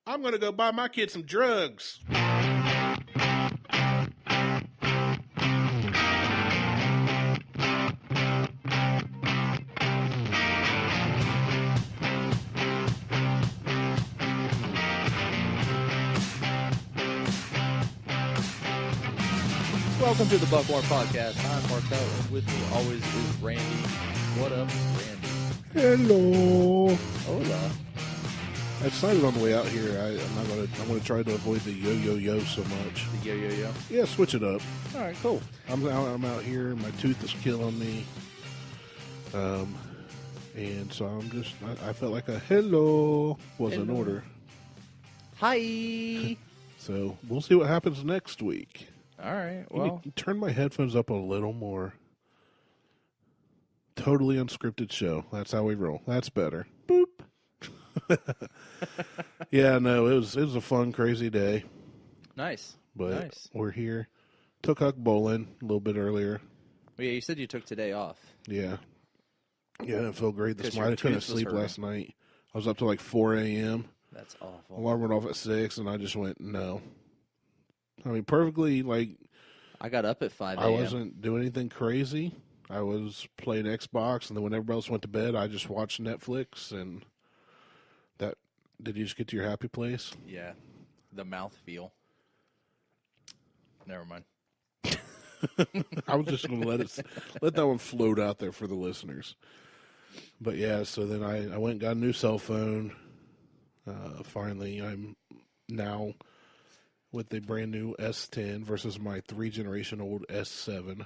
I'm going to go buy my kid some drugs. Welcome to the Buckhorn Podcast. I'm Martelle, and with me always is Randy. What up, Randy? Hello. Hola. I decided on the way out here, I'm going to try to avoid the yo-yo-yo so much. The yo-yo-yo? Yeah, switch it up. All right, cool. I'm out here. My tooth is killing me. And so I felt like a hello was in order. Hi. So we'll see what happens next week. All right, well. Turn my headphones up a little more. Totally unscripted show. That's how we roll. That's better. Boop. Yeah, no, it was a fun, crazy day. Nice. But we're here. Took Huck bowling a little bit earlier. Well, yeah, you said you took today off. Yeah. Yeah, it felt great this morning. I couldn't sleep last night. I was up to like 4 a.m. That's awful. Alarm went off at 6, and I just went, no. I mean, perfectly, like... I got up at 5 a.m. I wasn't doing anything crazy. I was playing Xbox, and then when everybody else went to bed, I just watched Netflix, and that... Did you just get to your happy place? Yeah. The mouthfeel. Never mind. I was just going to let that one float out there for the listeners. But yeah, so then I went and got a new cell phone. Finally, I'm now with the brand new S10 versus my 3-generation old S7.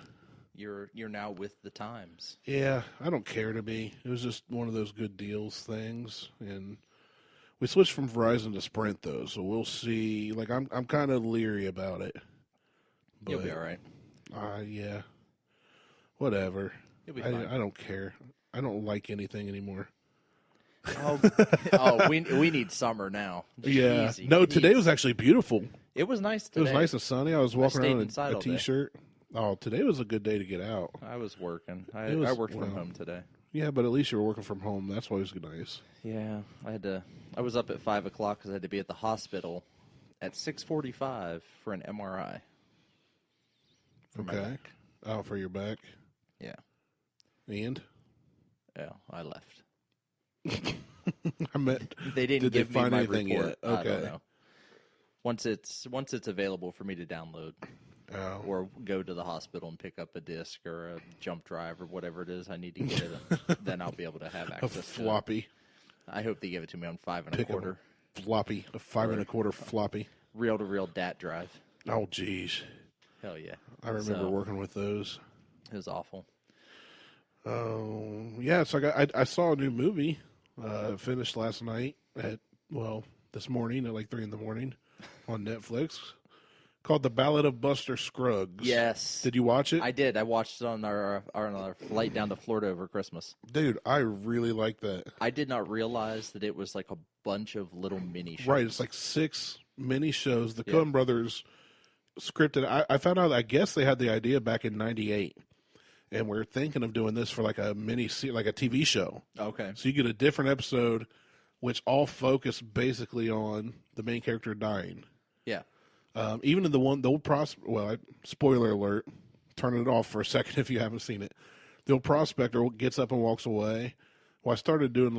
You're now with the times. Yeah, I don't care to be. It was just one of those good deals things, and we switched from Verizon to Sprint though, so we'll see. Like I'm kind of leery about it. But, You'll be all right. Yeah. Whatever. You'll be fine. I don't care. I don't like anything anymore. We need summer now. Yeah. Easy. No, today was actually beautiful. It was nice today. It was nice and sunny. I was walking around in a all t-shirt. Oh, today was a good day to get out. I was working. I worked from home today. Yeah, but at least you were working from home. That's always nice. Yeah, I was up at 5 o'clock because I had to be at the hospital at 6:45 for an MRI. For my back. Oh, for your back? Yeah. And? Yeah, I left. I meant, they didn't give me my report yet? Okay. I don't know. Once it's available for me to download or go to the hospital and pick up a disc or a jump drive or whatever it is I need to get it, then I'll be able to have access a floppy. To it. I hope they give it to me on 5 1/4. Floppy. A 5 1/4 floppy. Reel-to-reel DAT drive. Oh, geez. Hell yeah. I remember working with those. It was awful. Yeah, so I saw a new movie. Finished last night this morning at like 3 in the morning on Netflix called The Ballad of Buster Scruggs. Yes. Did you watch it? I did. I watched it on our flight down to Florida over Christmas. Dude, I really like that. I did not realize that it was like a bunch of little mini shows. Right, it's like 6 mini shows. The Coen brothers scripted. I found out, I guess they had the idea back in 98. And we're thinking of doing this for like a like a TV show. Okay. So you get a different episode, which all focus basically on the main character dying. Yeah. Even in the old spoiler alert, turn it off for a second if you haven't seen it. The old prospector gets up and walks away. Well, I started doing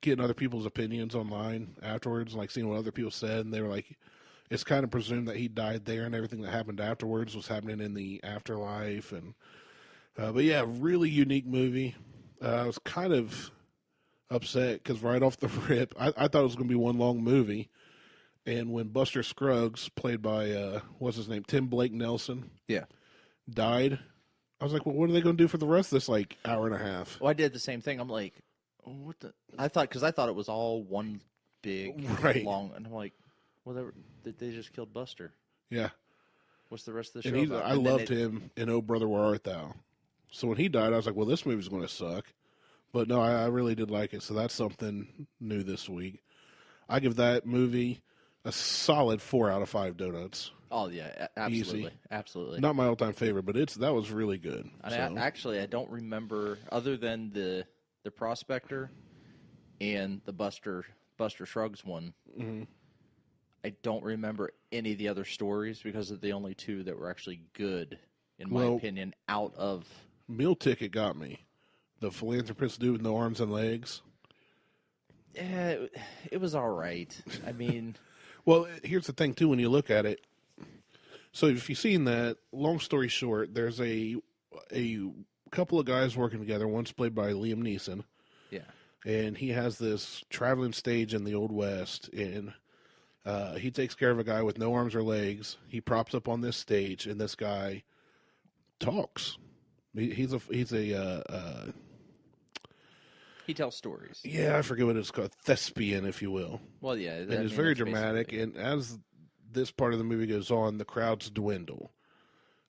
getting other people's opinions online afterwards, like seeing what other people said, and they were like, it's kind of presumed that he died there, and everything that happened afterwards was happening in the afterlife. And but yeah, really unique movie. I was kind of upset because right off the rip, I thought it was going to be one long movie. And when Buster Scruggs, played by what's his name, Tim Blake Nelson, died, I was like, well, what are they going to do for the rest of this hour and a half? Well, I did the same thing. I'm like, what the? I thought it was all one big long, and I'm like, well, they just killed Buster. Yeah. What's the rest of the show about? I loved him in Oh Brother, Where Art Thou? So when he died, I was like, well, this movie's going to suck. But no, I really did like it. So that's something new this week. I give that movie a solid 4 out of 5 donuts. Oh, yeah, absolutely. Easy. Absolutely. Not my all-time favorite, but that was really good. Actually, I don't remember, other than the Prospector and the Buster Buster Scruggs one, Mm-hmm. I don't remember any of the other stories because of the only two that were actually good, in my opinion, out of... Meal Ticket got me. The philanthropist dude with no arms and legs. Yeah, it was all right. I mean... Well, here's the thing, too, when you look at it. So if you've seen that, long story short, there's a couple of guys working together. One's played by Liam Neeson. Yeah. And he has this traveling stage in the Old West, and he takes care of a guy with no arms or legs. He props up on this stage, and this guy talks. He tells stories. Yeah, I forget what it's called. Thespian, if you will. Well, yeah. And it's very dramatic, and as this part of the movie goes on, the crowds dwindle.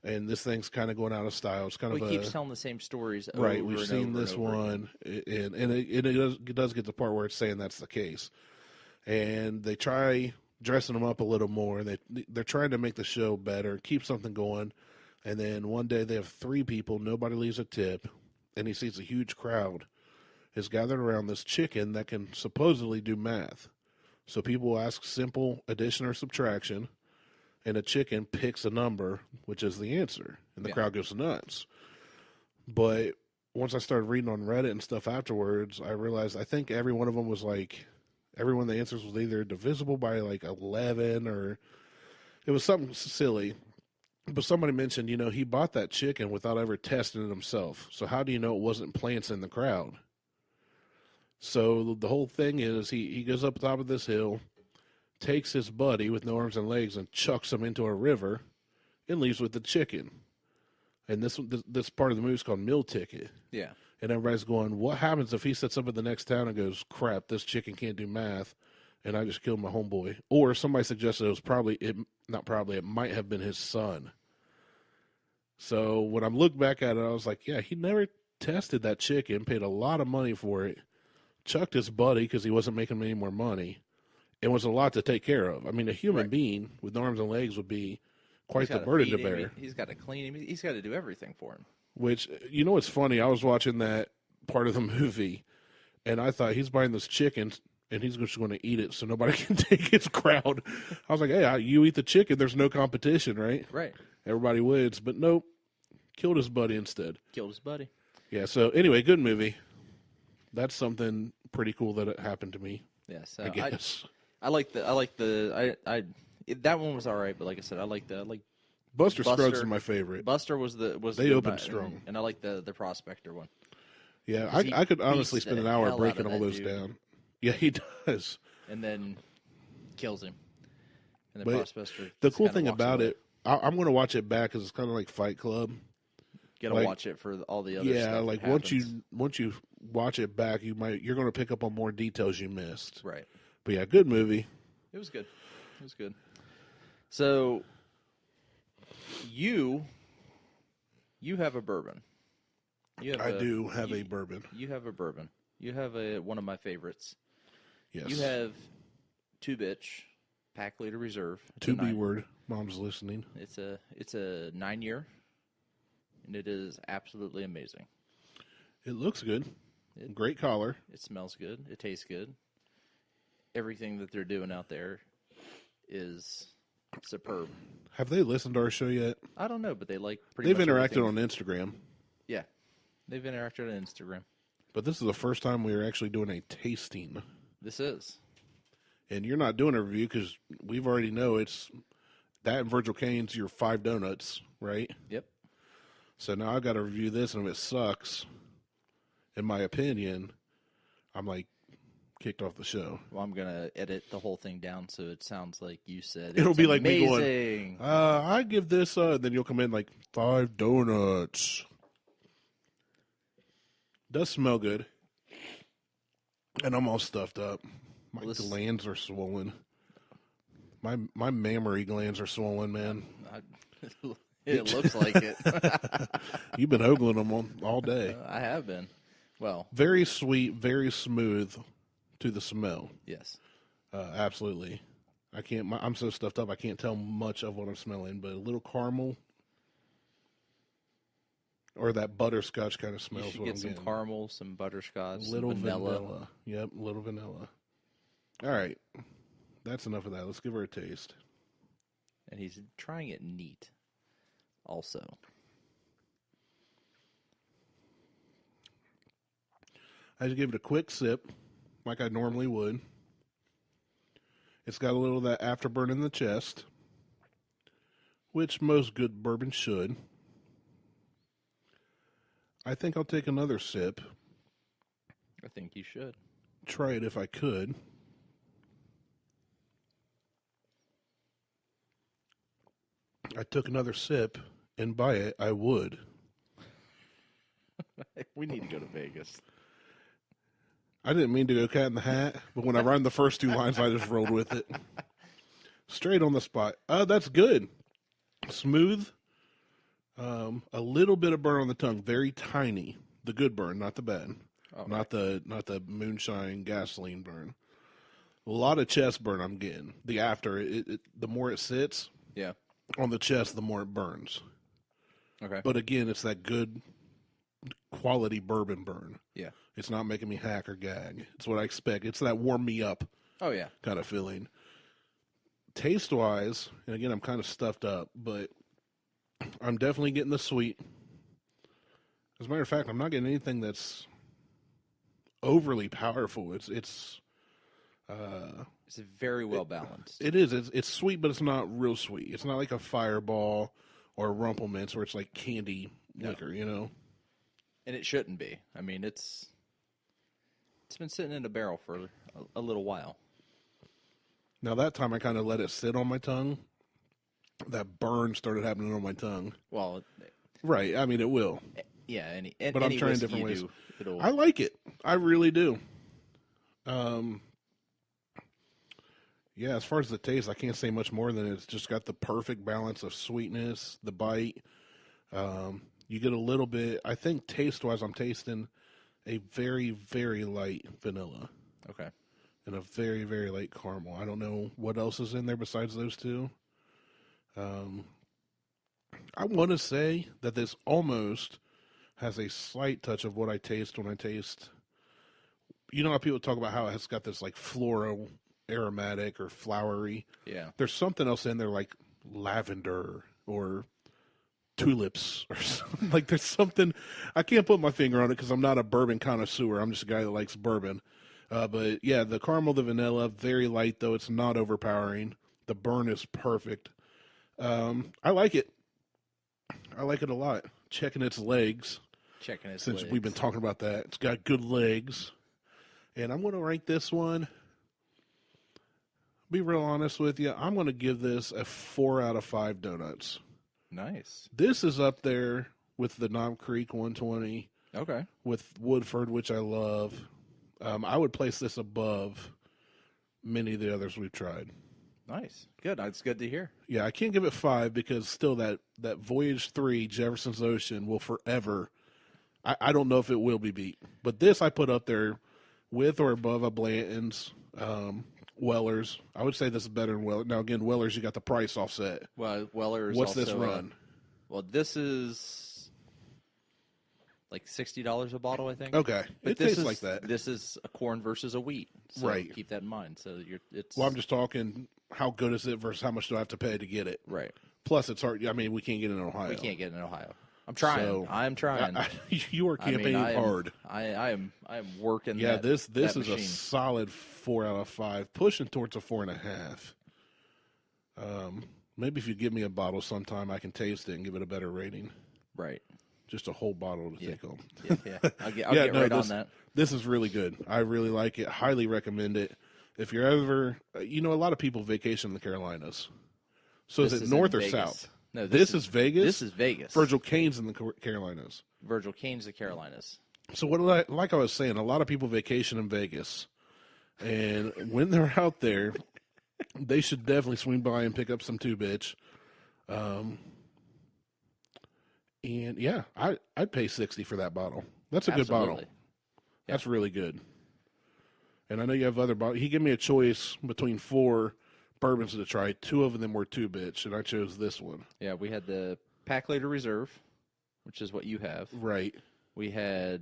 And this thing's kind of going out of style. It's kind of he keeps telling the same stories over right. We've seen over this and over one, and it does get to the part where it's saying that's the case. And they try dressing them up a little more. They're trying to make the show better, keep something going. And then one day they have 3 people. Nobody leaves a tip, and he sees a huge crowd is gathered around this chicken that can supposedly do math. So people will ask simple addition or subtraction, and a chicken picks a number, which is the answer, and the crowd goes nuts. But once I started reading on Reddit and stuff afterwards, I realized I think every one of them was like, every one of the answers was either divisible by like 11 or it was something silly. But somebody mentioned, he bought that chicken without ever testing it himself. So how do you know it wasn't plants in the crowd? So the whole thing is he goes up top of this hill, takes his buddy with no arms and legs and chucks him into a river and leaves with the chicken. And this part of the movie is called Meal Ticket. Yeah. And everybody's going, what happens if he sets up at the next town and goes, crap, this chicken can't do math, and I just killed my homeboy? Or somebody suggested it might have been his son. So when I look back at it, I was like, yeah, he never tested that chicken, paid a lot of money for it, chucked his buddy because he wasn't making any more money. It was a lot to take care of. I mean, a human being with arms and legs would be quite the burden to bear. He's got to clean him. He's got to do everything for him. Which, what's funny? I was watching that part of the movie, and I thought he's buying this chicken, and he's just going to eat it so nobody can take his crowd. I was like, hey, you eat the chicken, there's no competition, right? Right. Everybody wins. But nope, killed his buddy instead. Killed his buddy. Yeah, so anyway, good movie. That's something pretty cool that it happened to me. Yeah, so I guess. That one was all right, but like I said, I like Buster Scruggs is my favorite. Buster was they opened strong, and I like the Prospector one. Yeah, I could honestly spend an hour breaking all those down. Yeah, he does, and then kills him. And the Prospector. The cool thing about it, I'm going to watch it back because it's kind of like Fight Club. You gotta watch it for all the other stuff. Yeah, like once you watch it back, you're going to pick up on more details you missed. Right. But yeah, good movie. It was good. So you have a bourbon. I do have a bourbon. You have a bourbon. You have one of my favorites. Yes. You have 2-bitch Pack Leader Reserve. To be word. Mom's listening. It's a 9-year, and it is absolutely amazing. It looks good. Great collar. It smells good. It tastes good. Everything that they're doing out there is superb. Have they listened to our show yet? I don't know, but they've interacted on Instagram. Yeah, they've interacted on Instagram. But this is the first time we are actually doing a tasting. This is. And you're not doing a review because we've already know it's that and Virgil Cane's your 5 donuts, right? Yep. So now I've got to review this, and if it sucks, in my opinion, I'm like kicked off the show. Well, I'm going to edit the whole thing down so it sounds like you said it'll be like amazing. Me going, I give this, and then you'll come in like 5 donuts. Does smell good. And I'm all stuffed up. My glands are swollen. My mammary glands are swollen, man. It looks like it. You've been ogling them all day. I have been. Well, very sweet, very smooth to the smell. Yes. Absolutely. I'm so stuffed up I can't tell much of what I'm smelling, but a little caramel or that butterscotch kind of smells. You should get some caramel, some butterscotch, little some vanilla. Yep, little vanilla. All right. That's enough of that. Let's give her a taste. And he's trying it neat also. I just gave it a quick sip, like I normally would. It's got a little of that afterburn in the chest, which most good bourbon should. I think I'll take another sip. I think you should. Try it if I could. I took another sip, and by it, I would. We need to go to Vegas. I didn't mean to go cat in the hat, but when I rhymed the first two lines, I just rolled with it. Straight on the spot. That's good. Smooth. A little bit of burn on the tongue. Very tiny. The good burn, not the bad. Oh, not the moonshine gasoline burn. A lot of chest burn I'm getting. The after, the more it sits on the chest, the more it burns. Okay. But again, it's that good quality bourbon burn. Yeah. It's not making me hack or gag. It's what I expect. It's that warm me up kind of feeling. Taste-wise, and again, I'm kind of stuffed up, but I'm definitely getting the sweet. As a matter of fact, I'm not getting anything that's overly powerful. It's very well balanced. It is. It's sweet, but it's not real sweet. It's not like a Fireball or a Rumplemints where it's like candy liquor, you know? And it shouldn't be. I mean, it's been sitting in a barrel for a little while. Now, that time I kind of let it sit on my tongue. That burn started happening on my tongue. Well, right. I mean, it will. Yeah, but I'm trying different ways. I like it. I really do. Yeah, as far as the taste, I can't say much more than it's just got the perfect balance of sweetness, the bite. You get a little bit, I think taste-wise, I'm tasting a very, very light vanilla. Okay. And a very, very light caramel. I don't know what else is in there besides those two. I want to say that this almost has a slight touch of what I taste when I taste. You know how people talk about how it's got this like floral aromatic or flowery? Yeah. There's something else in there like lavender or tulips or something. Like there's something, I can't put my finger on it because I'm not a bourbon connoisseur. I'm just a guy that likes bourbon. But yeah, the caramel, the vanilla, very light though. It's not overpowering. The burn is perfect. I like it. I like it a lot. Checking its legs. Since we've been talking about that. It's got good legs. And I'm going to rank this one. Be real honest with you. I'm going to give this a 4 out of 5 donuts. Nice. This is up there with the Knob Creek 120. Okay. With Woodford, which I love. I would place this above many of the others we've tried. Nice. Good. That's good to hear. Yeah, I can't give it 5 because still that Voyage 3 Jefferson's Ocean will forever. I don't know if it will be beat. But this I put up there with or above a Blanton's, Weller's. I would say this is better than Weller's. Now, again, Weller's, you got the price offset. Well, Weller's What's also, this run? Well, this is like $60 a bottle, I think. Okay. But it tastes like that. This is a corn versus a wheat. So right. Keep that in mind. So it's. Well, I'm just talking how good is it versus how much do I have to pay to get it. Right. Plus, it's hard. I mean, we can't get it in Ohio. We can't get it in Ohio. I'm trying. So, I'm trying. You are campaigning hard. I am working. Yeah, this is machine. A solid 4 out of 5, pushing towards a 4.5. Maybe if you give me a bottle sometime, I can taste it and give it a better rating. Right. Just a whole bottle to take home. Yeah. I'll get right on that. This is really good. I really like it. Highly recommend it. If you're ever, a lot of people vacation in the Carolinas. So is it north or south? No, this is Vegas. This is Vegas. Virgil Cane's in the Carolinas. Virgil Cane's the Carolinas. So like I was saying, a lot of people vacation in Vegas, and when they're out there, they should definitely swing by and pick up some 2-bitch. And yeah, I'd pay $60 for that bottle. That's a good bottle. That's really good. And I know you have other bottles. He gave me a choice between 4 bourbons to try. 2 of them were 2-bitch, and I chose this one. Yeah, we had the Pack Later Reserve, which is what you have. Right. We had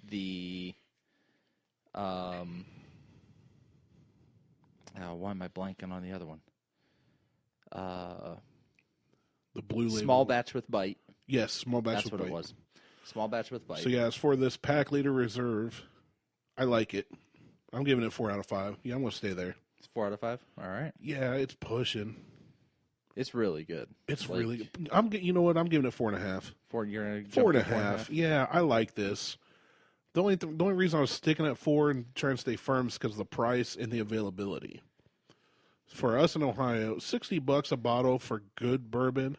the Why am I blanking on the other one? The blue label. Small batch with bite. Yes, small batch with bite. That's what it was. Small batch with bite. So, yeah, as for this pack leader reserve, I like it. I'm giving it 4 out of 5. Yeah, I'm going to stay there. It's 4 out of 5? All right. Yeah, it's pushing. It's really good. It's really good. You know what? I'm giving it 4.5. 4.5. Yeah, I like this. The only reason I was sticking at 4 and trying to stay firm is because of the price and the availability. For us in Ohio, $60 a bottle for good bourbon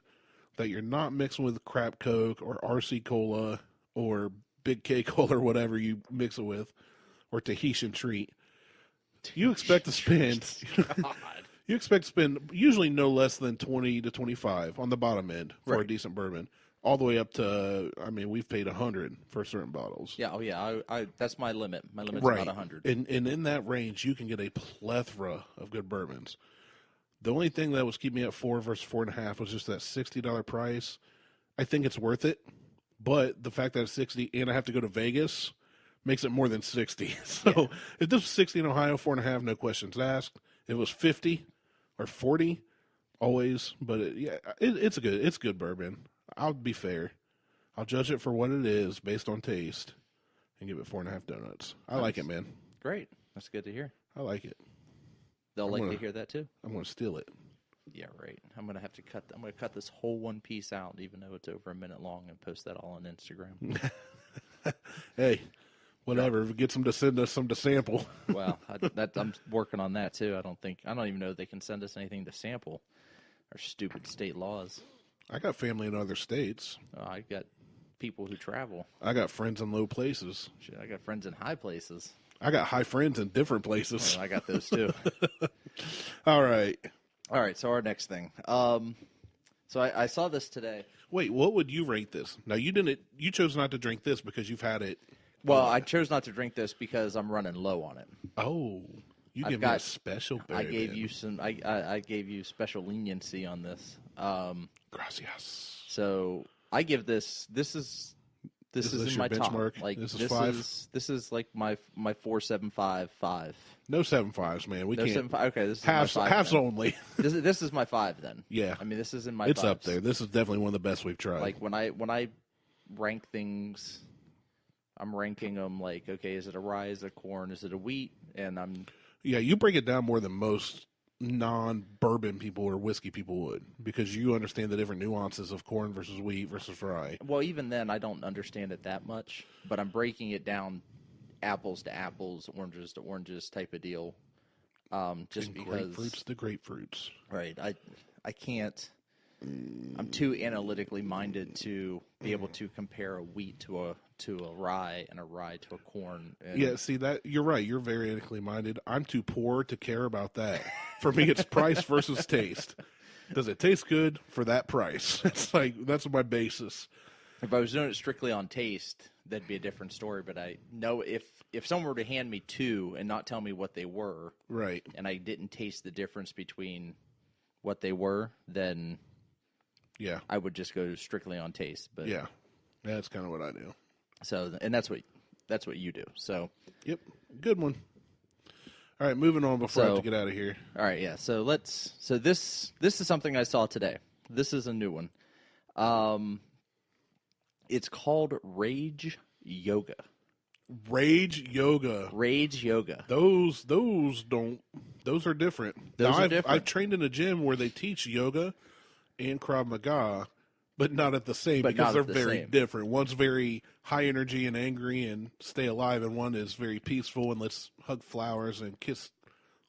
that you're not mixing with crap Coke or RC Cola or Big K Cola or whatever you mix it with, or Tahitian Treat. You expect to spend usually no less than 20 to 25 on the bottom end for a decent bourbon, all the way up to, I mean, we've paid 100 for certain bottles. Yeah, oh yeah, I that's my limit. My limit's about 100. And in that range, you can get a plethora of good bourbons. The only thing that was keeping me at 4 versus 4.5 was just that $60 price. I think it's worth it, but the fact that it's 60 and I have to go to Vegas makes it more than 60. So if this was 60 in Ohio, 4.5, no questions asked. If it was 50 or 40, always. But it's good bourbon. I'll be fair. I'll judge it for what it is based on taste and give it 4.5 donuts. I like it, man. Great. That's good to hear. I like it. They'll to hear that too. I'm going to steal it. Yeah, right. I'm gonna cut this whole one piece out, even though it's over a minute long, and post that all on Instagram. Hey, whatever. Get them to send us some to sample. Well, I'm working on that too. I don't even know if they can send us anything to sample. Our stupid state laws. I got family in other states. I got people who travel. I got friends in low places. Shit, I got friends in high places. I got high friends in different places. I got those too. All right. So our next thing. So I saw this today. Wait, what would you rate this? Now you chose not to drink this because you've had it. Well, I chose not to drink this because I'm running low on it. Oh, you give me a special bourbon. I gave you I gave you special leniency on this. Gracias. So I give this is in my benchmark? top. Like this is 5. This is like my 4.75. No 7.5s, man. We can't. Okay, this is halves, my 5. Halves then. Only. This is my 5 then. Yeah. I mean, this is in my. It's 5s. up there. This is definitely one of the best we've tried. Like when I rank things, I'm ranking them like, okay, is it a rye, is it a corn, is it a wheat, and I'm. Yeah, you break it down more than most non-bourbon people or whiskey people would, because you understand the different nuances of corn versus wheat versus rye. Well, even then, I don't understand it that much, but I'm breaking it down apples to apples, oranges to oranges type of deal. Just and because grapefruits to grapefruits. Right. I can't. I'm too analytically minded to be able to compare a wheat to a rye and a rye to a corn. And yeah, see that you're right. You're very analytically minded. I'm too poor to care about that. For me, it's price versus taste. Does it taste good for that price? It's like that's my basis. If I was doing it strictly on taste, that'd be a different story. But I know if someone were to hand me 2 and not tell me what they were, right, and I didn't taste the difference between what they were, then yeah, I would just go strictly on taste. But yeah, that's kind of what I do. So, and that's what you do. So, yep, good one. All right, moving on before I have to get out of here. All right, yeah. So this is something I saw today. This is a new one. It's called Rage Yoga. Rage Yoga. Rage Yoga. Those are different. Those are different. I've trained in a gym where they teach yoga and Krav Maga, but not at the same because they're very different. One's very high energy and angry and stay alive, and one is very peaceful and let's hug flowers and kiss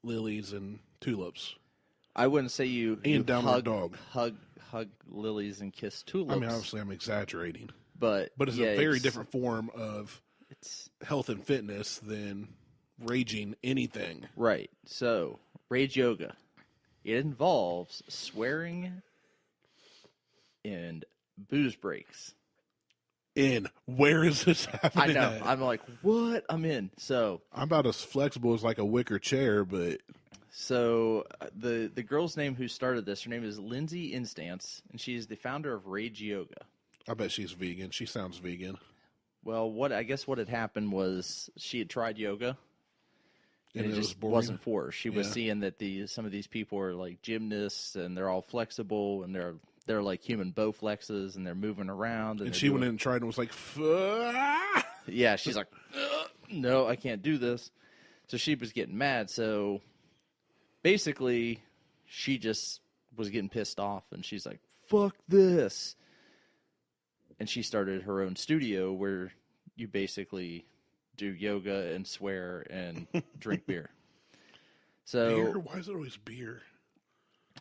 lilies and tulips. I wouldn't say you downward dog. Hug lilies and kiss tulips. I mean, obviously, I'm exaggerating, but it's a very different form of health and fitness than raging anything. Right. So, Rage Yoga, it involves swearing and booze breaks. Where is this happening? I know. I'm like, what? I'm in. So I'm about as flexible as like a wicker chair, but so the girl's name who started this, her name is Lindsay Instance, and she's the founder of Rage Yoga. I bet she's vegan. She sounds vegan. Well, what had happened was she had tried yoga, And it just wasn't for her. She was seeing that some of these people are like gymnasts and they're all flexible and they're like human Bowflexes and they're moving around. And she went in and tried and was like, yeah, she's like, no, I can't do this. So she was getting mad. So basically, she just was getting pissed off and she's like, fuck this. And she started her own studio where you basically do yoga and swear and drink beer. So beer? Why is it always beer?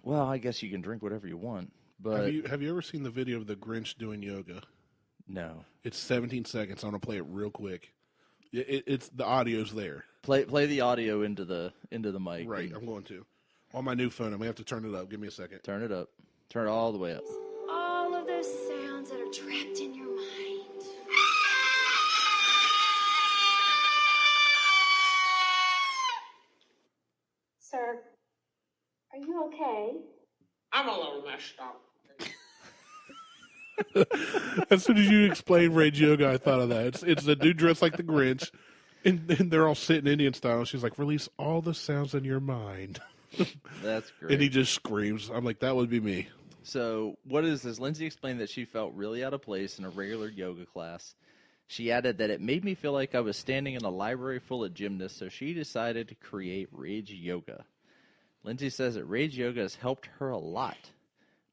Well, I guess you can drink whatever you want. But have you ever seen the video of the Grinch doing yoga? No. It's 17 seconds. I'm gonna play it real quick. It's the audio's there. Play the audio into the mic. Right, I'm going to. On my new phone, I'm gonna have to turn it up. Give me a second. Turn it up. Turn it all the way up. All of those sounds that are trapped in your mind. Sir, are you okay? I'm a little messed up. As soon as you explained Rage Yoga, I thought of that. It's the dude dressed like the Grinch, and they're all sitting Indian style. She's like, release all the sounds in your mind. That's great. And he just screams. I'm like, that would be me. So what is this? Lindsay explained that she felt really out of place in a regular yoga class. She added that it made me feel like I was standing in a library full of gymnasts, so she decided to create Rage Yoga. Lindsay says that Rage Yoga has helped her a lot.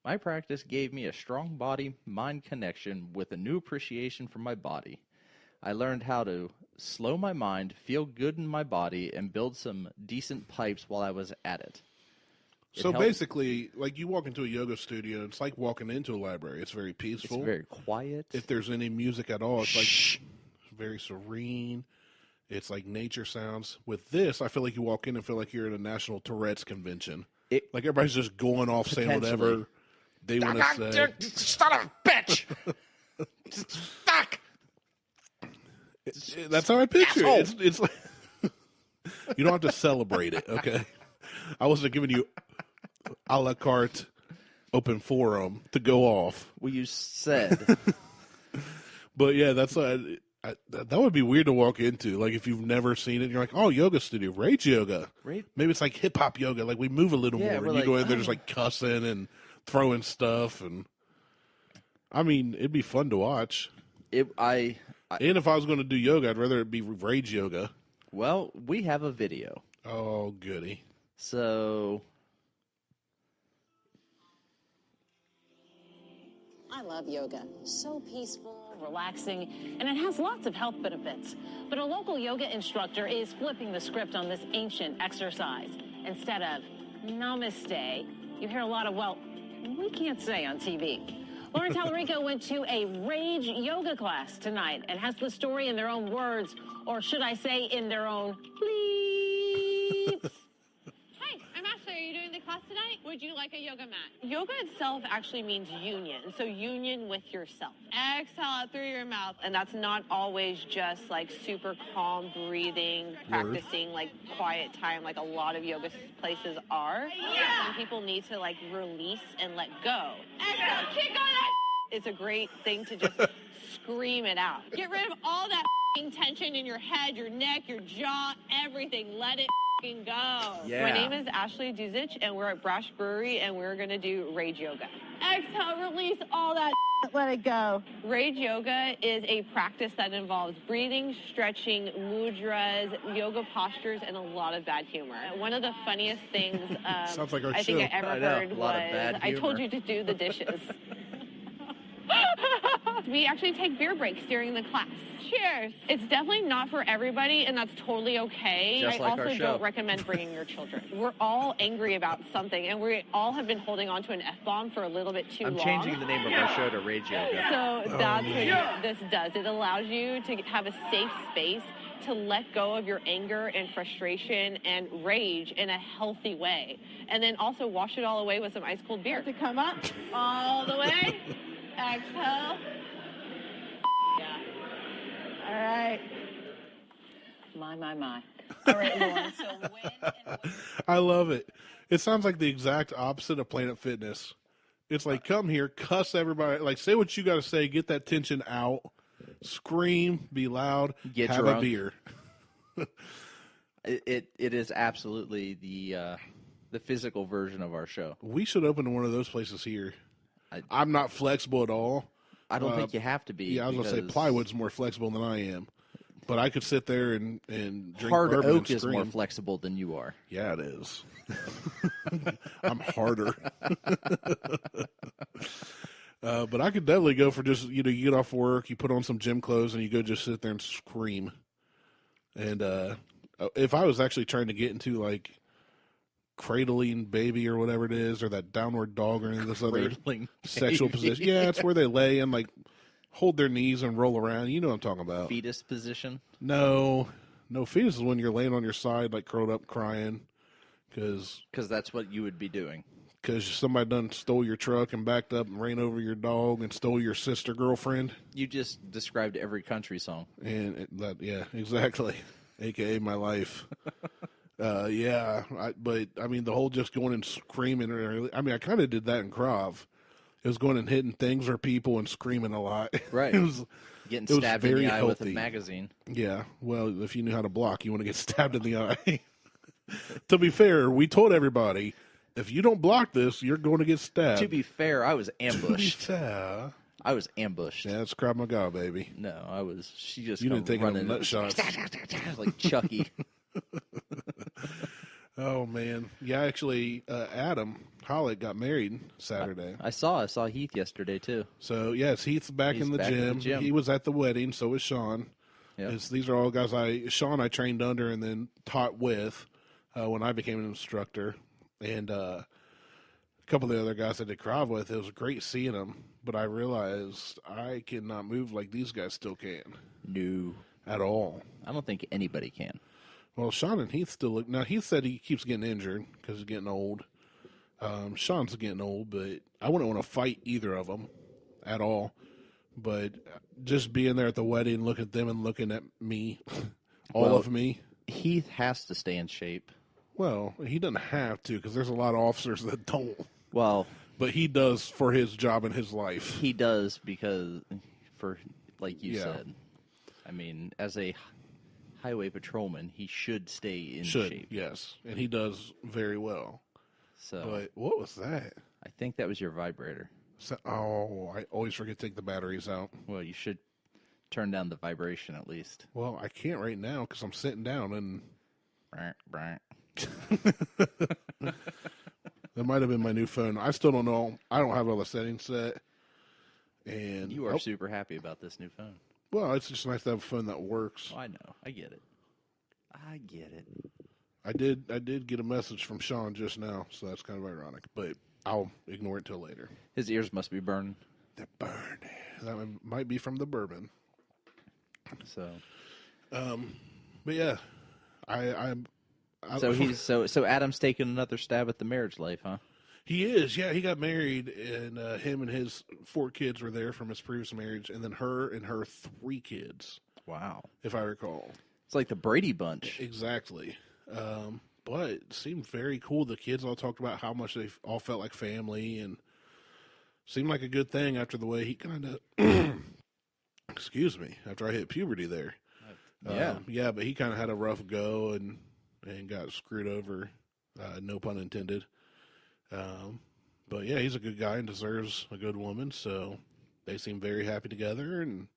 My practice gave me a strong body-mind connection with a new appreciation for my body. I learned how to slow my mind, feel good in my body, and build some decent pipes while I was at it. So basically, like you walk into a yoga studio, it's like walking into a library. It's very peaceful. It's very quiet. If there's any music at all, it's like very serene. It's like nature sounds. With this, I feel like you walk in and feel like you're at a national Tourette's convention. Like everybody's just going off saying whatever they want to say. Son of a bitch! Fuck! That's how I picture it. It's like you don't have to celebrate it, okay? I wasn't giving you a la carte open forum to go off. Well, you said. But yeah, that's that would be weird to walk into. Like if you've never seen it, you're like, oh, yoga studio, Rage Yoga. Maybe it's like hip hop yoga. Like we move a little more, and you go in there just like cussing and throwing stuff, and I mean, it'd be fun to watch. And if I was going to do yoga, I'd rather it be Rage Yoga. Well, we have a video. Oh, goody. So I love yoga. So peaceful, relaxing, and it has lots of health benefits. But a local yoga instructor is flipping the script on this ancient exercise. Instead of namaste, you hear a lot of, well, we can't say on TV. Lauren Tallarico went to a Rage Yoga class tonight and has the story in their own words, or should I say in their own bleeps. Hey, I'm Ashley. Are you doing the class tonight? Would you like a yoga mat? Yoga itself actually means union, so union with yourself. Exhale out through your mouth, and that's not always just like super calm breathing, practicing like quiet time like a lot of yoga places are. Yeah. Some people need to like release and let go. Exhale, kick on that. It's a great thing to just scream it out. Get rid of all that tension in your head, your neck, your jaw, everything. Let it go. Yeah. My name is Ashley Duzich, and we're at Brash Brewery, and we're going to do Rage Yoga. Exhale, release all that. Let it go. Rage Yoga is a practice that involves breathing, stretching, mudras, yoga postures, and a lot of bad humor. One of the funniest things Sounds like our I think show. I ever heard was, I told you to do the dishes. We actually take beer breaks during the class. Cheers. It's definitely not for everybody, and that's totally okay. Just like our show. Don't recommend bringing your children. We're all angry about something, and we all have been holding on to an F-bomb for a little bit too long. I'm changing the name of our show to Rage Yoga. So that's what this does. It allows you to have a safe space to let go of your anger and frustration and rage in a healthy way. And then also wash it all away with some ice cold beer. To come up all the way. Exhale. Yeah. All right. My. All right, Lauren, so when and where? I love it. It sounds like the exact opposite of Planet Fitness. It's like, come here, cuss everybody. Like, say what you got to say, get that tension out, scream, be loud, Get have drunk. a beer. It is absolutely the physical version of our show. We should open one of those places here. I'm not flexible at all. I don't think you have to be. Yeah, I was going to say plywood's more flexible than I am. But I could sit there and drink hard bourbon oak and is scream. more flexible than you are. Yeah, it is. I'm harder. But I could definitely go for just, you get off work, you put on some gym clothes, and you go just sit there and scream. And if I was actually trying to get into, like, cradling baby or whatever it is, or that downward dog or any of this other sexual position. Yeah, it's where they lay and, like, hold their knees and roll around. You know what I'm talking about. Fetus position? No, fetus is when you're laying on your side, like, curled up crying. Because that's what you would be doing. Because somebody done stole your truck and backed up and ran over your dog and stole your sister girlfriend. You just described every country song. And yeah, exactly. AKA my life. Yeah, but I mean, the whole just going and screaming. I mean, I kind of did that in Krav. It was going and hitting things or people and screaming a lot. Right. It was getting it was stabbed in very the eye healthy. with a magazine. Yeah. Well, if you knew how to block, you want to get stabbed in the eye. To be fair, we told everybody, if you don't block this, you're going to get stabbed. To be fair, I was ambushed. Yeah, I was ambushed. it's Krav Maga, baby. No, I was. She just You didn't take running nut shots. like Chucky. Oh man, yeah. Actually, Adam Hollick got married Saturday. I saw Heath yesterday too. So yes, Heath's back, in the gym. He was at the wedding. So was Sean. Yep. These are all guys Sean I trained under and then taught with when I became an instructor, and a couple of the other guys I did Krav with. It was great seeing them, but I realized I cannot move like these guys still can. No, at all. I don't think anybody can. Well, Sean and Heath still look. Now, Heath said he keeps getting injured because he's getting old. Sean's getting old, but I wouldn't want to fight either of them at all. But just being there at the wedding, looking at them and looking at me, all of me. Heath has to stay in shape. Well, he doesn't have to because there's a lot of officers that don't. Well, but he does for his job and his life. He does because, like you said, I mean, as a highway patrolman, he should stay in shape. Yes, and he does very well. So, but what was that? I think that was your vibrator. So, I always forget to take the batteries out. Well, you should turn down the vibration at least. Well, I can't right now because I'm sitting down and. That might have been my new phone. I still don't know. I don't have all the settings set. And you are super happy about this new phone. Well, it's just nice to have a phone that works. Oh, I know. I get it. I did get a message from Sean just now, so that's kind of ironic. But I'll ignore it till later. His ears must be burning. They're burned. That might be from the bourbon. So, but yeah, So Adam's taking another stab at the marriage life, huh? He is, yeah. He got married, and him and his 4 kids were there from his previous marriage, and then her and her 3 kids. Wow. If I recall. It's like the Brady Bunch. Exactly. But it seemed very cool. The kids all talked about how much they all felt like family, and seemed like a good thing after the way he kind of, excuse me, after I hit puberty there. Yeah. But he kind of had a rough go and got screwed over, no pun intended. But yeah, he's a good guy and deserves a good woman, so they seem very happy together, and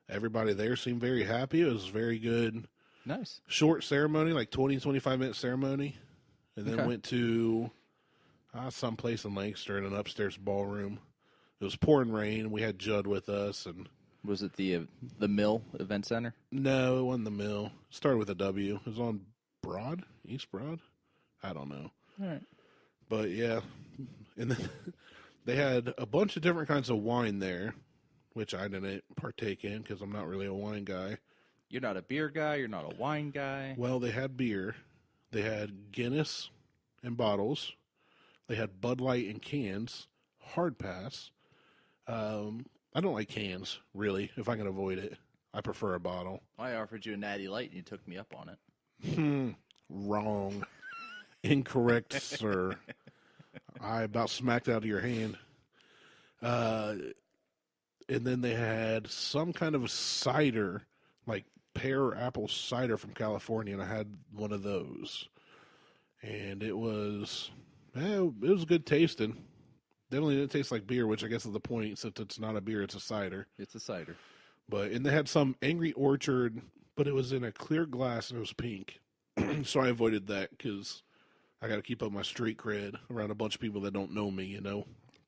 everybody there seemed very happy. It was very good. Nice. Short ceremony, like 20, 25-minute ceremony, and then went to someplace in Lancaster in an upstairs ballroom. It was pouring rain. We had Judd with us. And was it the Mill Event Center? No, it wasn't the Mill. It started with a W. It was on Broad? East Broad? I don't know. All right. But, yeah. And then they had a bunch of different kinds of wine there, which I didn't partake in because I'm not really a wine guy. You're not a beer guy. You're not a wine guy. Well, they had beer. They had Guinness in bottles. They had Bud Light in cans. Hard pass. I don't like cans, really, if I can avoid it. I prefer a bottle. I offered you a Natty Light, and you took me up on it. Wrong. Incorrect, sir. I about smacked out of your hand. And then they had some kind of cider, like pear apple cider from California, and I had one of those. And it was good tasting. Definitely didn't taste like beer, which I guess is the point, since it's not a beer, it's a cider. It's a cider. And they had some Angry Orchard, but it was in a clear glass and it was pink. So I avoided that because I got to keep up my street cred around a bunch of people that don't know me,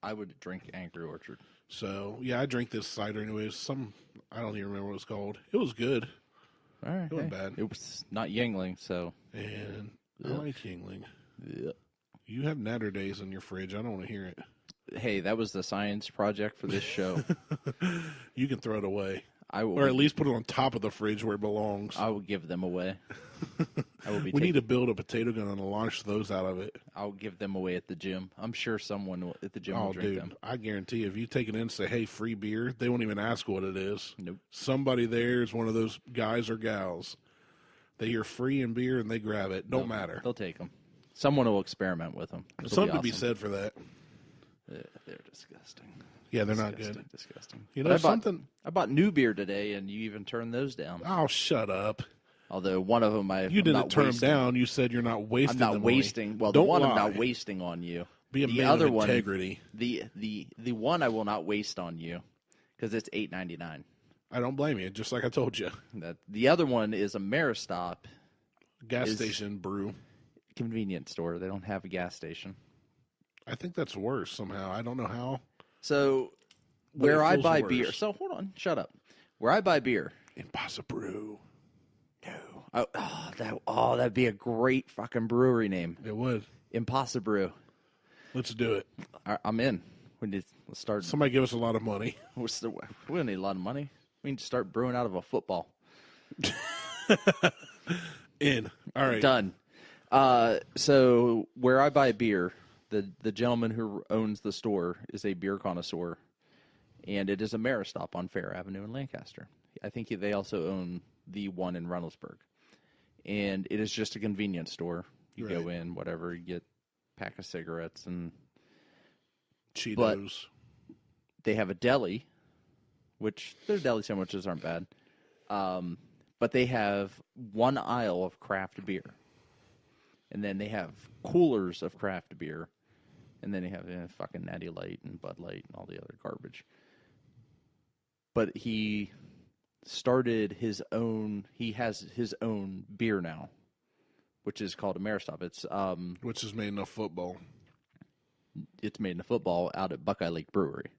I would drink Angry Orchard. So, yeah, I drank this cider anyways. I don't even remember what it was called. It was good. All right. It wasn't bad. It was not Yingling, so. And I like Yingling. Yeah. You have Natter Days in your fridge. I don't want to hear it. Hey, that was the science project for this show. You can throw it away. I will, or at least put it on top of the fridge where it belongs. I will give them away. We need to build a potato gun and launch those out of it. I'll give them away at the gym. I'm sure someone at the gym will drink them. I guarantee if you take it in and say, hey, free beer, they won't even ask what it is. Nope. Somebody there is one of those guys or gals. They hear free and beer and they grab it. Don't matter. They'll take them. Someone will experiment with them. There's something to be said for that. They're disgusting. Yeah, they're not good. Disgusting. You know, I bought new beer today, and you even turned those down. Oh, shut up. Although one of them you didn't turn them down. You said you're not wasting. I'm not wasting. Well, Don't the one lie. I'm not wasting on you. Be a the man other of one, integrity. The one I will not waste on you because it's $8.99. I don't blame you. Just like I told you. The other one is a Maristop. Gas station brew. Convenience store. They don't have a gas station. I think that's worse somehow. I don't know how. So where I buy beer. So hold on. Shut up. Where I buy beer. Impossible. No. That'd be a great fucking brewery name. It would. Impossible. Let's do it. I'm in. Let's start. Somebody give us a lot of money. We don't need a lot of money. We need to start brewing out of a football. In. All right. Done. So where I buy beer, the gentleman who owns the store is a beer connoisseur, and it is a Maristop on Fair Avenue in Lancaster. I think they also own the one in Reynoldsburg. And it is just a convenience store. You go in, whatever, you get a pack of cigarettes and Cheetos. But they have a deli, which their deli sandwiches aren't bad. But they have one aisle of craft beer. And then they have coolers of craft beer. And then they have fucking Natty Light and Bud Light and all the other garbage. But he started his own, he has his own beer now, which is called a Maristop. It's which is made in a football. It's made in a football out at Buckeye Lake Brewery.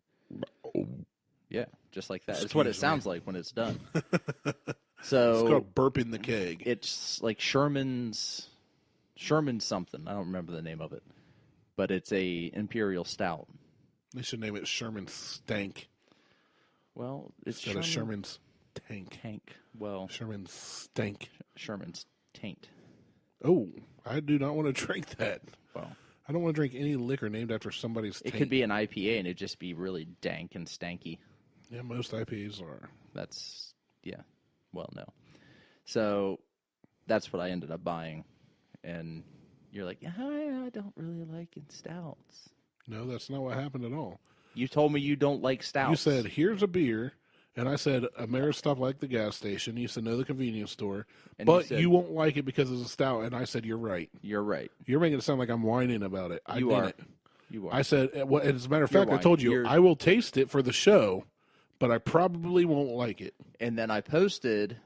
Oh. Yeah, just like that. It's what it sounds like when it's done. So it's called burping the keg. It's like Sherman's something. I don't remember the name of it, but it's a Imperial Stout. They should name it Sherman Stank. Well, it's instead of Sherman's Tank. Well, Sherman's Stank. Sherman's Taint. Oh, I do not want to drink that. Well, I don't want to drink any liquor named after somebody's taint. It could be an IPA and it'd just be really dank and stanky. Yeah, most IPAs are. Well, no. So that's what I ended up buying. And you're like, I don't really like stouts. No, that's not what happened at all. You told me you don't like stouts. You said, here's a beer. And I said, a Maristop like the gas station. You said, no, the convenience store. And but you won't like it because it's a stout. And I said, you're right. You're right. You're making it sound like I'm whining about it. You are. I said, as a matter of fact, I told you, I will taste it for the show, but I probably won't like it. And then I posted.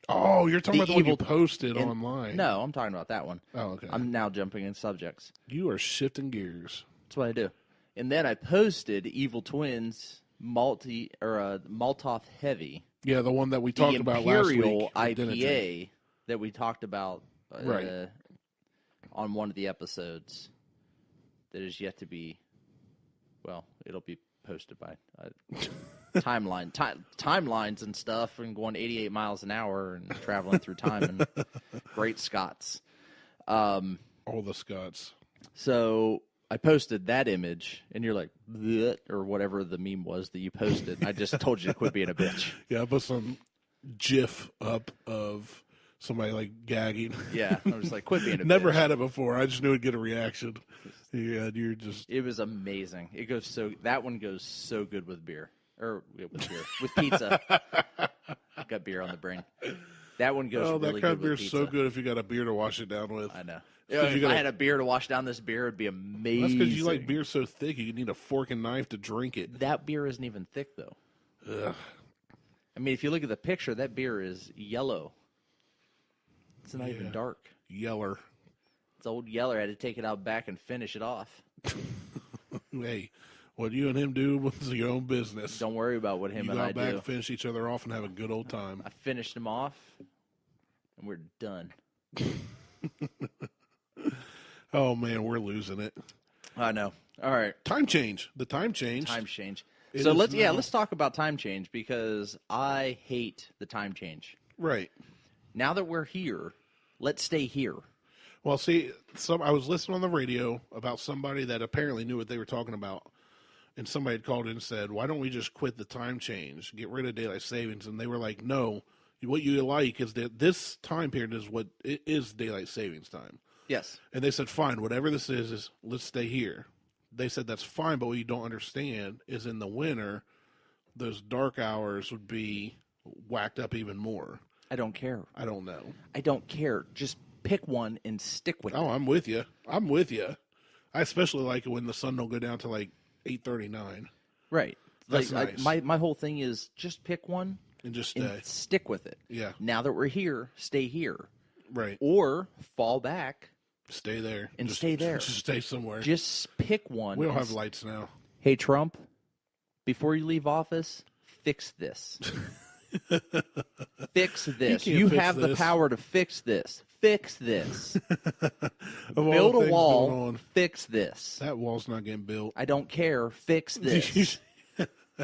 Oh, you're talking about the one you posted online. No, I'm talking about that one. Oh, okay. I'm now jumping in subjects. You are shifting gears. That's what I do. And then I posted Evil Twins Maltoff Heavy. Yeah, the one that we talked about last week. The Imperial IPA that we talked about on one of the episodes that is yet to be, well, it'll be posted by timelines and stuff, and going 88 miles an hour and traveling through time and great Scots. All the Scots. So I posted that image, and you're like, bleh, or whatever the meme was that you posted. I just told you to quit being a bitch. Yeah, I put some GIF up of somebody like gagging. Yeah, I was like, quit being a bitch. Never had it before. I just knew it'd get a reaction. Yeah, you're just. It was amazing. That one goes so good with beer, with pizza. got beer on the brain. That one goes Oh, really that kind good of beer's with so pizza. good if you got a beer to wash it down with. I know. Because If I had a beer to wash down this beer, it'd be amazing. That's because you like beer so thick you need a fork and knife to drink it. That beer isn't even thick, though. Ugh. I mean, if you look at the picture, that beer is yellow. It's not even dark. Yeller. It's old Yeller. I had to take it out back and finish it off. Hey, what you and him do was your own business. Don't worry about what him you and go I out back, do. finish each other off, and have a good old time. I finished him off, and we're done. Oh, man, we're losing it. I know. All right. Time change. The time change. Time change. It So is let's now. talk about time change because I hate the time change. Right. Now that we're here, let's stay here. Well, see, I was listening on the radio about somebody that apparently knew what they were talking about, and somebody had called in and said, why don't we just quit the time change, get rid of daylight savings? And they were like, no, what you like is that this time period is what it is daylight savings time. Yes. And they said, fine, whatever this is let's stay here. They said that's fine, but what you don't understand is in the winter, those dark hours would be whacked up even more. I don't care. I don't know. I don't care. Just pick one and stick with it. Oh, I'm with you. I'm with you. I especially like it when the sun don't go down to like 8:39 Right. That's like nice. my whole thing is just pick one and just stay. and stick with it. Yeah. Now that we're here, stay here. Right. Or fall back. Stay there. And stay there. Just stay somewhere. Just pick one. We don't have lights now. Hey, Trump, before you leave office, fix this. Fix this. can't You fix have the this. power to fix this. Fix this. Of all Build the a things wall. going on, Fix this. that wall's not getting built. I don't care. Fix this.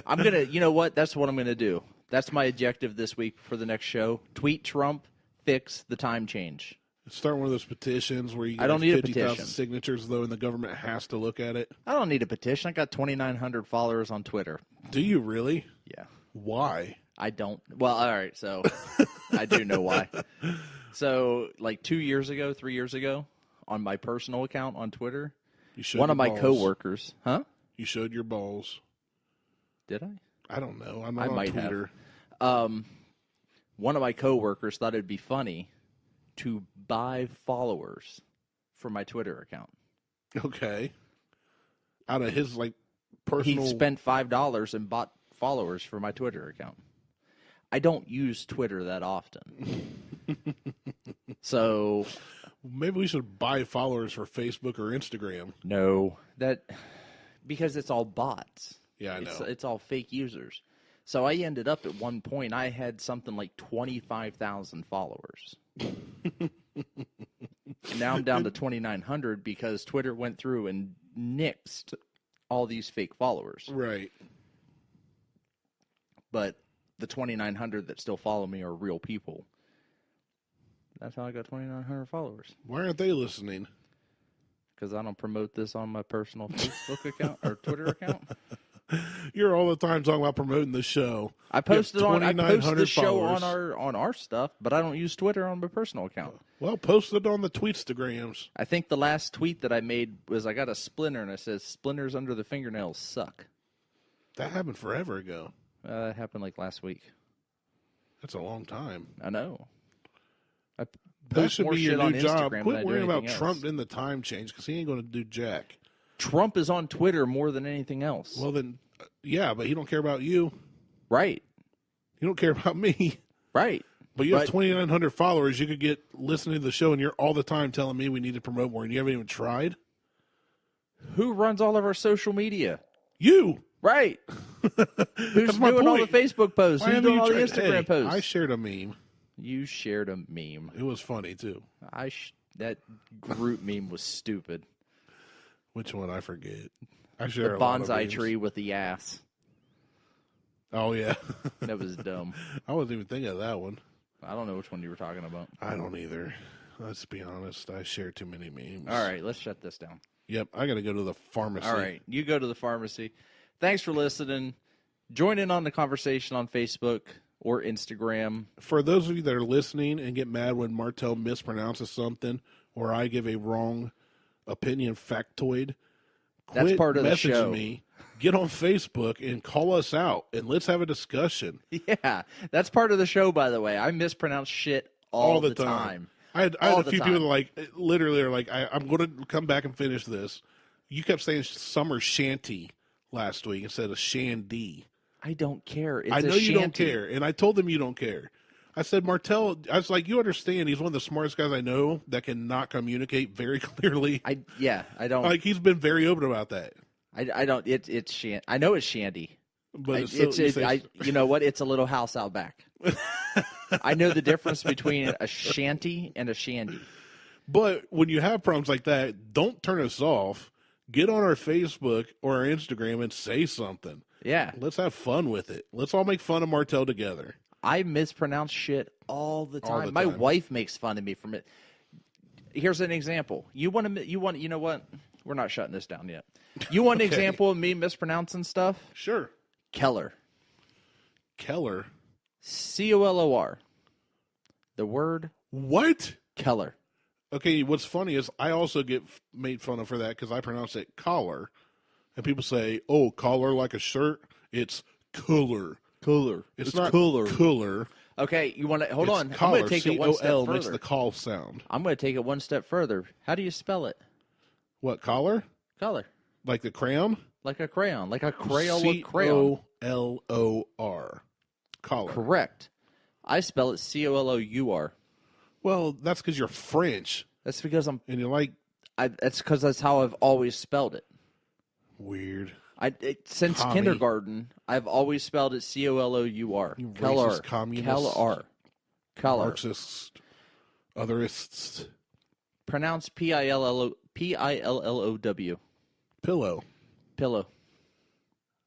I'm going to, you know what? That's what I'm going to do. That's my objective this week for the next show. Tweet Trump, fix the time change. Start one of those petitions where you get I don't need a 50,000 petition. signatures, though, and the government has to look at it. I don't need a petition. I got 2,900 followers on Twitter. Do you really? Yeah. Why? I don't. Well, all right. So I do know why. So like 3 years ago, on my personal account on Twitter, You showed one of your my balls. coworkers, huh? You showed your balls. Did I? I don't know. I'm I not on might have. Twitter. One of my coworkers thought it'd be funny to buy followers for my Twitter account. Okay. Out of his like personal. He spent $5 and bought followers for my Twitter account. I don't use Twitter that often. So Maybe we should buy followers for Facebook or Instagram. no, because it's all bots. Yeah, I know. It's all fake users. So I ended up at one point, I had something like 25,000 followers. Now I'm down to 2,900 because Twitter went through and nixed all these fake followers. Right. But the 2,900 that still follow me are real people. That's how I got 2,900 followers. Why aren't they listening? Because I don't promote this on my personal Facebook account or Twitter account. You're all the time talking about promoting the show. I post the 2,900 show followers. on our stuff, but I don't use Twitter on my personal account. Well, post it on the Tweetstagrams. I think the last tweet that I made was I got a splinter and it says splinters under the fingernails suck. That happened forever ago. That happened like last week. That's a long time. I know. I That post should more be your shit on new job. Instagram than I Quit do worrying about anything Trump else. in the time change because he ain't going to do jack. Trump is on Twitter more than anything else. Well, then, yeah, but he don't care about you. Right. You don't care about me. Right. But you have But- 2,900 followers. You could get listening to the show, and you're all the time telling me we need to promote more, and you haven't even tried. Who runs all of our social media? You. Right. Who's That's my doing all the point. Facebook posts? Why Who's haven't doing you all the tried? Instagram Hey, posts? I shared a meme. You shared a meme. It was funny too. That group meme was stupid. Which one? I forget. I The share a lot of bonsai memes. tree with the ass. Oh yeah, That was dumb. I wasn't even thinking of that one. I don't know which one you were talking about. I don't either. Let's be honest. I share too many memes. All right, let's shut this down. Yep. I got to go to the pharmacy. All right, you go to the pharmacy. Thanks for listening. Join in on the conversation on Facebook or Instagram. For those of you that are listening and get mad when Martelle mispronounces something or I give a wrong opinion factoid, That's quit part of the messaging show. me get on Facebook and call us out, and let's have a discussion. Yeah, that's part of the show, by the way. I mispronounce shit all the time. I had a few people that like literally are like, I'm going to come back and finish this. You kept saying summer shanty last week instead of shandy. I don't care. It's I know a you don't shanty. care, and I told them you don't care. I said, Martelle, I was like, you understand, he's one of the smartest guys I know that cannot communicate very clearly. I don't. Like, he's been very open about that. I don't. It's shanty. I know it's shandy. But you know what? It's a little house out back. I know the difference between a shanty and a shandy. But when you have problems like that, don't turn us off. Get on our Facebook or our Instagram and say something. Yeah. Let's have fun with it. Let's all make fun of Martelle together. I mispronounce shit all the time. All the My time. wife makes fun of me from it. Here's an example. You know what? We're not shutting this down yet. You want an example of me mispronouncing stuff? Sure. Keller. Keller. Color. The word What? Keller. Okay, what's funny is I also get made fun of for that because I pronounce it collar. And people say, oh, collar like a shirt? It's cooler. Cooler. It's not cooler. cooler. Okay, you want to hold It's on. collar. I'm going to take it one step C-O-L further. makes the call sound. I'm going to take it one step further. How do you spell it? What, collar? Color. Like the crayon? Like a crayon. Like a Crayola crayon. C-O-L-O-R. Collar. Correct. I spell it C-O-L-O-U-R. Well, that's because you're French. That's because And you're like, that's because that's how I've always spelled it. weird. Since Commie. kindergarten, I've always spelled it C-O-L-O-U-R. You Color. racist communist. Color. Color. Marxists. Otherists. Pronounce P-I-L-L-O-W. Pillow. Pillow.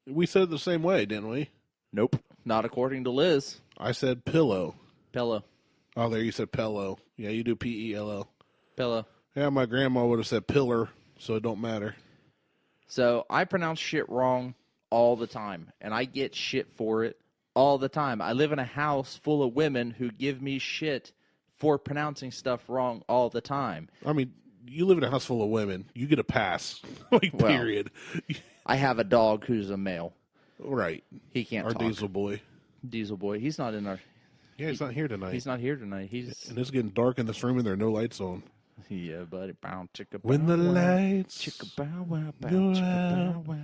We said it the same way, didn't we? Nope. Not according to Liz. I said pillow. Pillow. Oh, there you said pillow. Yeah, you do P-E-L-L. Pillow. Yeah, my grandma would have said pillar, so it don't matter. So I pronounce shit wrong all the time, and I get shit for it all the time. I live in a house full of women who give me shit for pronouncing stuff wrong all the time. I mean, you live in a house full of women. You get a pass. Like, Well, period. I have a dog who's a male. Right. He can't Our talk. Diesel boy. Diesel boy. He's not in our... Yeah, he's not here tonight. He's not here tonight. He's... And it's getting dark in this room and there are no lights on. Yeah, buddy. Bow, chicka, bow, When the wow. lights Chicka, bow, wow, bow, go chicka, out bow, wow.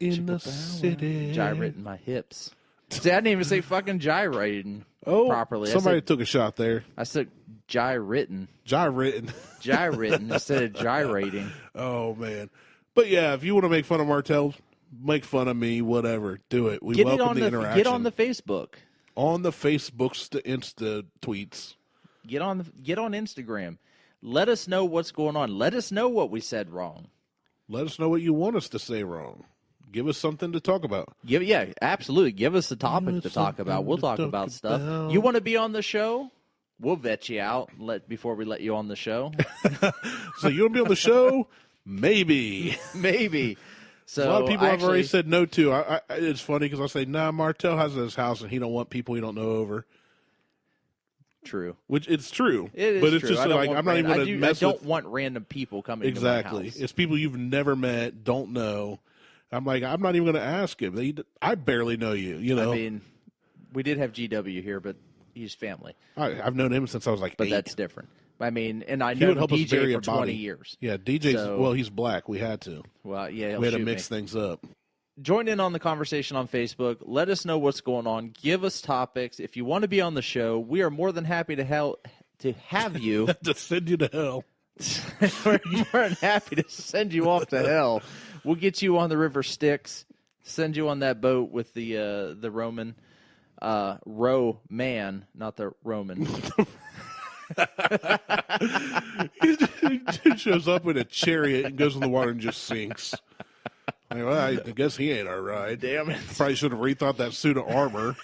in Chicka, the bow, wow. city. Gyrating my hips. See, I didn't even say fucking gyrating properly. Somebody took a shot there. I said gyrating. Gyrating. Gyrating instead of gyrating. Oh, man. But, yeah, if you want to make fun of Martelle, make fun of me, whatever. Do it. We Get welcome on the interaction. Get on the Facebook. On the Facebook's to Insta tweets. Get on Instagram. Let us know what's going on. Let us know what we said wrong. Let us know what you want us to say wrong. Give us something to talk about. Yeah, absolutely. Give us a topic to talk about. We'll talk about stuff. You want to be on the show? We'll vet you out before we let you on the show. So you want to be on the show? Maybe. Maybe. So a lot of people I've already said no to. It's funny because I say, nah, Martelle has his house and he don't want people he don't know over. True. Which it's true. It is but it's true. just like I'm not even going to mess I with. don't want random people coming Exactly. to my house. It's people you've never met, don't know. I'm like, I'm not even going to ask him. I barely know you. You know. I mean, we did have GW here, but he's family. I've known him since I was like 8. But that's different. I mean, and I He know would help us DJ bury for a body. 20 years. Yeah, DJ's So- well, he's black. We had to. Well, yeah, We had to shoot mix me. things up. Join in on the conversation on Facebook. Let us know what's going on. Give us topics. If you want to be on the show, we are more than happy to have you. To send you to hell. We're more than happy to send you off to hell. We'll get you on the River Styx, send you on that boat with the Roman man, not the Roman. He shows up in a chariot and goes in the water and just sinks. Like, well, I guess he ain't our ride. Damn it. Probably should have rethought that suit of armor.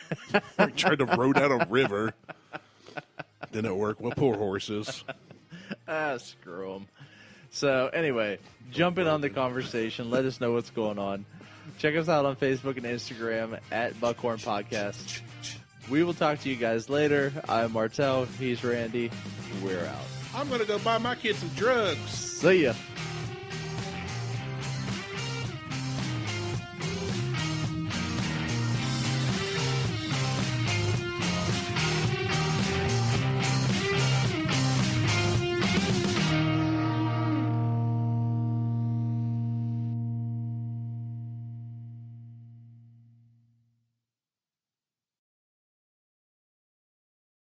He tried to row down a river. Didn't work. Well, poor horses. Screw them. So, anyway, jump in on the conversation. Let us know what's going on. Check us out on Facebook and Instagram at Buckhorn Podcast. We will talk to you guys later. I'm Martelle. He's Randy. We're out. I'm going to go buy my kids some drugs. See ya.